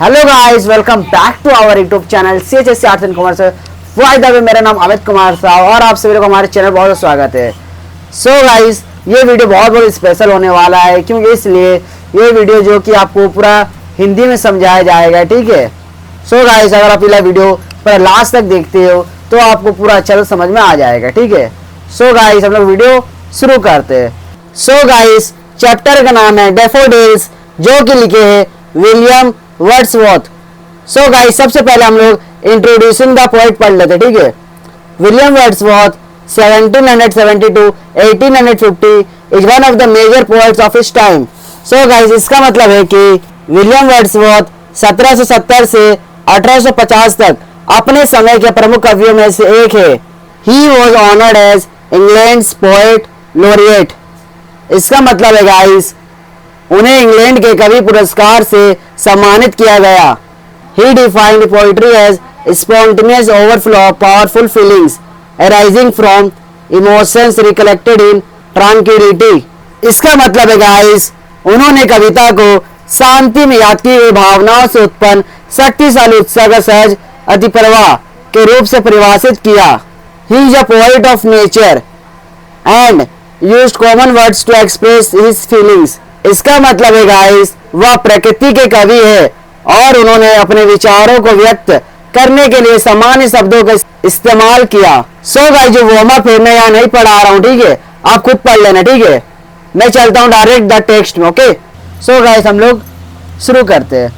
Hello guys, welcome back to our YouTube channel CHS arts and commerce. मेरा नाम अमित कुमार साहब और आप सभी को हमारे चैनल बहुत स्वागत है। सो गाइस, ये वीडियो बहुत स्पेशल होने वाला है, क्योंकि इसलिए ये वीडियो जो कि आपको पूरा हिंदी में समझाया जाएगा, ठीक है। सो गाइस, अगर आप ये वीडियो पूरा लास्ट तक देखते हो तो आपको पूरा अच्छे से समझ में आ जाएगा, ठीक है। सो गाइस, हम लोग वीडियो शुरू करते हैं। सो गाइस, चैप्टर का नाम है डैफोडिल्स, जो कि लिखे हैं विलियम वर्ड्सवर्थ। सो गाइस, सबसे पहले हम लोग इंट्रोड्यूसिंग द पोएट पढ़ लेते, ठीक है। William Wordsworth 1770 to 1850 is one of the major poets of his time. So guys, इसका मतलब है कि विलियम वर्ड्सवर्थ 1770 से 1850 तक अपने समय के प्रमुख कवियों में से एक है। He was honoured as England's poet laureate. इसका मतलब है गाइस, उन्हें इंग्लैंड के कवि पुरस्कार से सम्मानित किया गया। He defined poetry as spontaneous overflow of powerful feelings arising from emotions recollected in tranquility। इसका मतलब है गाइस, उन्होंने कविता को शांति में याद की हुई भावनाओं से उत्पन्न शक्तिशाली उत्साह का सहज अतिप्रवाह के रूप से परिभाषित किया। He is a poet of nature and used common words to express his feelings। इसका मतलब है गाइस, वह प्रकृति के कवि है और उन्होंने अपने विचारों को व्यक्त करने के लिए सामान्य शब्दों का इस्तेमाल किया। सो गाइस, जो वार्म अप है मैं यहाँ नहीं पढ़ा रहा हूँ, ठीक है, आप खुद पढ़ लेना, ठीक है। मैं चलता हूँ डायरेक्ट द टेक्स्ट में, ओके। सो गाइस, हम लोग शुरू करते हैं।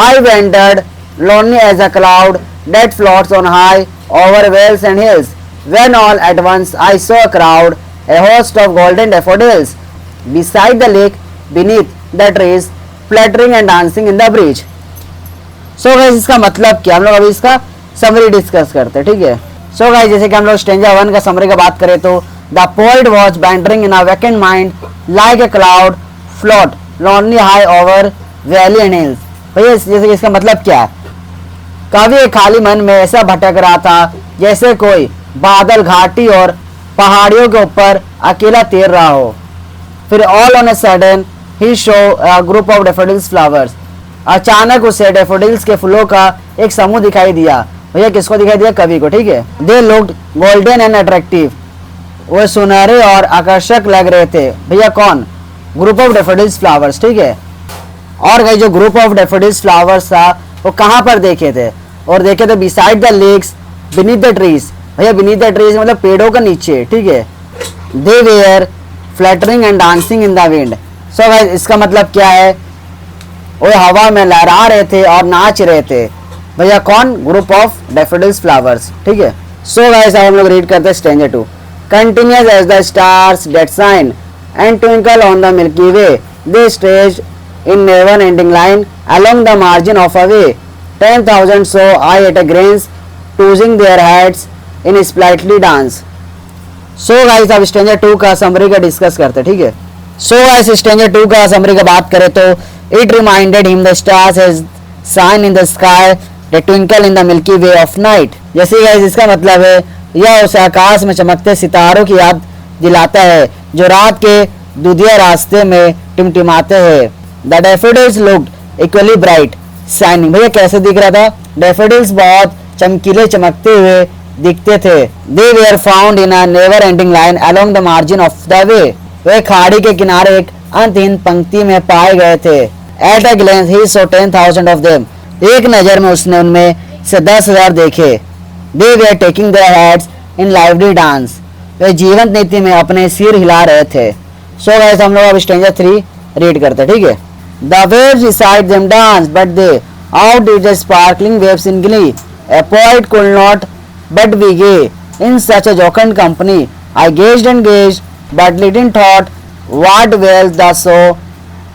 आई वेंटर्ड lonely as a cloud that floats on high over vales and hills, when all at once I saw a crowd, a host of golden daffodils, beside the lake, beneath the trees, fluttering and dancing in the breeze। So guys, इसका मतलब क्या, हम लोग अभी इसका summary discuss करते हैं, ठीक है। सो गाइस, जैसे कि हम लोग स्टेंजा 1 का समरी का बात करें तो the poet was bantering in a vacant mind like a cloud float lonely high over valley and hills. भैया, जैसे कि इसका मतलब क्या है, कवि एक खाली मन में ऐसा भटक रहा था जैसे कोई बादल घाटी और पहाड़ियों के ऊपर अकेला तैर रहा हो। फिर all on a sudden he show a group of daffodils flowers. अचानक उसे डैफोडिल्स के फूलों का एक समूह दिखाई दिया। भैया, किसको दिखाई दिया? कवि को, ठीक है। They looked golden and attractive. वो सुनहरे और आकर्षक लग रहे थे। भैया, कौन? ग्रुप ऑफ डैफोडिल्स फ्लावर्स, ठीक है। और भाई, जो ग्रुप ऑफ डैफोडिल्स फ्लावर्स था वो कहाँ पर देखे थे? और देखे थे beside the lakes, beneath the trees. भैया, बीनीथ द ट्रीज मतलब पेड़ों के नीचे, ठीक है। They were fluttering and dancing in the wind. So guys, इसका मतलब क्या है? वो हवा में लहरा रहे थे और नाच रहे थे। भैया, कौन? ग्रुप ऑफ डैफोडिल्स फ्लावर्स, ठीक है। सो गाइस, अब हम लोग रीड करते हैं stanza 2। Continuous as the stars that shine and twinkle on the milky way, they stretched in never ending line along the margin of a way, 10,000 so I at a glance tossing their heads in sprightly dance। So guys, अब stanza 2 का summary का discuss करते, ठीक है। So guys, stanza 2 का summary का बात करें तो it reminded him the stars as shine in the sky the twinkle in the milky way of night. जैसे गाइस, इसका मतलब है यह उसे आकाश में चमकते सितारों की याद दिलाता है जो रात के दुधिया रास्ते में टिमटिमाते हैं। The daffodils looked equally bright, shining। भैया, कैसे दिख रहा था? डैफोडिल्स बहुत चमकीले चमकते हुए दिखते थे। They were found in a never ending line along the margin of the way। वे खाड़ी के किनारे एक अंतहीन पंक्ति में पाए गए थे। At a glance he saw 10,000 of them। एक नजर में उसने उनमें से 10,000 देखे। They were taking their heads in lively dance। वे जीवंत नीति में अपने सिर हिला रहे थे। सो गाइस, हम लोग अब स्टेंजा 3 रीड करते, ठीक है। The waves beside them danced, but they outdid the sparkling waves in glee। A poet could not but be gay in such a jocund company। I gazed and gazed, but little thought what wealth the show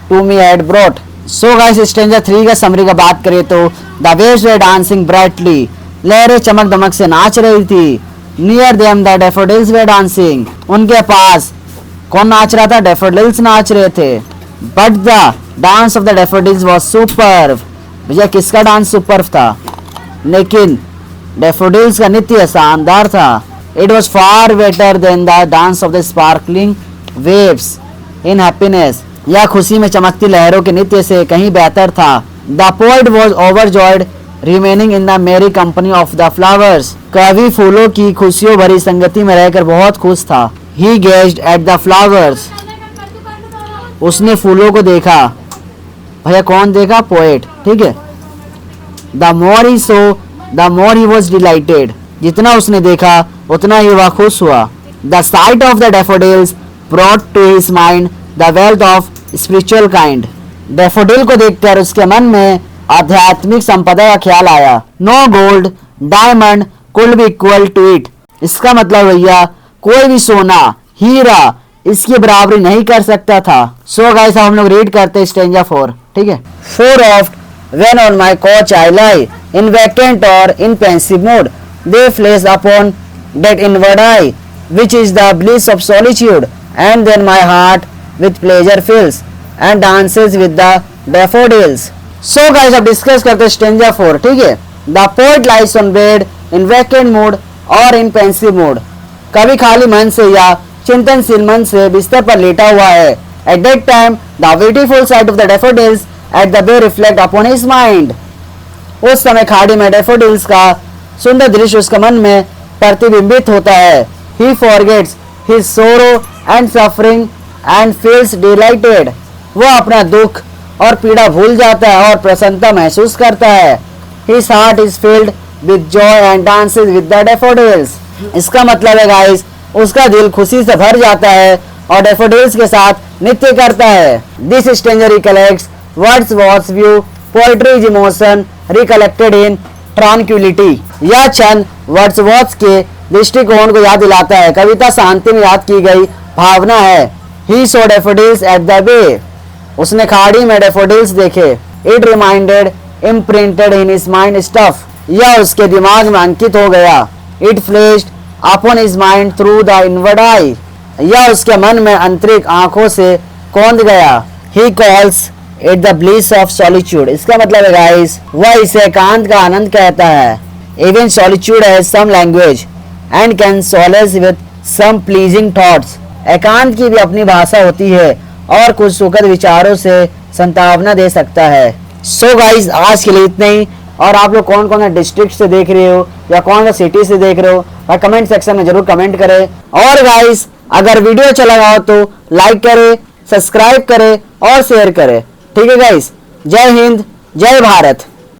to me had brought। So guys, stanza 3 का summary का बात करें तो the waves were dancing brightly। लहरें चमक दमक से नाच रही थी। Near them the daffodils were dancing। उनके पास कौन नाच रहा था? डैफोडिल्स नाच रहे थे। But the dance of the daffodils was superb। भैया, किसका डांस सुपर्ब था? लेकिन डैफोडिल्स का नृत्य शानदार था। It was far better than the dance of the sparkling waves in happiness। यह खुशी में चमकती लहरों के नृत्य से कहीं बेहतर था। The poet was overjoyed remaining in the मेरी कंपनी ऑफ द फ्लावर्स। कवि फूलों की खुशियों भरी संगति में रहकर बहुत खुश था। ही गेज्ड एट द फ्लावर्स, उसने फूलों को देखा। भैया कौन देखा? पोएट, ठीक है। The more he saw the more he was delighted, जितना उसने देखा उतना ही वह खुश हुआ। The sight of the daffodils brought to his mind the wealth of spiritual kind. Daffodil को देखकर उसके मन में आध्यात्मिक संपदा का ख्याल आया। No gold diamond could be equal to it, इसका मतलब भैया कोई भी सोना हीरा इसकी बराबरी नहीं कर सकता था। सो गाइस हम लोग रीड करते हैं स्टेंजा 4, ठीक है। 4 of when on my couch I lie in vacant or in pensive mood, they flash upon that inward eye which is the bliss of solitude, and then my heart with pleasure fills and dances with the daffodils. So guys अब discuss करते हैं stanza 4, ठीक है। The poet lies on bed in vacant mood or in pensive mood, कभी खाली मन से या चिंतनशील मन से बिस्तर पर लेटा हुआ है। At that time the beautiful sight of the daffodils at the bay reflect upon his mind, उस समय खाड़ी में डैफोडिल्स का सुंदर दृश्य उसके मन में प्रतिबिंबित होता है। He forgets his sorrow and suffering and feels delighted, वह अपना दुख और पीड़ा भूल जाता है और प्रसन्नता महसूस करता है। His heart is filled with joy and dances with the daffodils, इसका मतलब है गाइस उसका दिल खुशी से भर जाता है और डैफोडिल्स के साथ नृत्य करता है। This stranger recollects Wordsworth's view, poetry is emotion recollected in tranquility, यह क्षण वर्ड्सवर्थ के दृष्टिकोण को याद दिलाता है, कविता शांति में याद की गई भावना है। He saw daffodils at the bay, उसने खाड़ी में डैफोडिल्स देखे। It reminded imprinted in his mind stuff, यह उसके दिमाग में अंकित हो गया। It flashed upon his mind through the inward eye, यह उसके मन में आंतरिक आंखों से कौंध गया। He calls it the bliss of solitude, इसका मतलब है गाइस वह इसे एकांत का आनंद कहता है। Even solitude has some language and can solace with some pleasing thoughts, एकांत की भी अपनी भाषा होती है और कुछ सुखद विचारों से संतावना दे सकता है। सो गाइस आज के लिए इतना ही। और आप लोग कौन कौन सा डिस्ट्रिक्ट से देख रहे हो या कौन सा सिटी से देख रहे हो और कमेंट सेक्शन में जरूर कमेंट करें। और गाइस अगर वीडियो अच्छा लगा हो तो लाइक करें, सब्सक्राइब करें और शेयर करें, ठीक है गाइस। जय हिंद, जय भारत।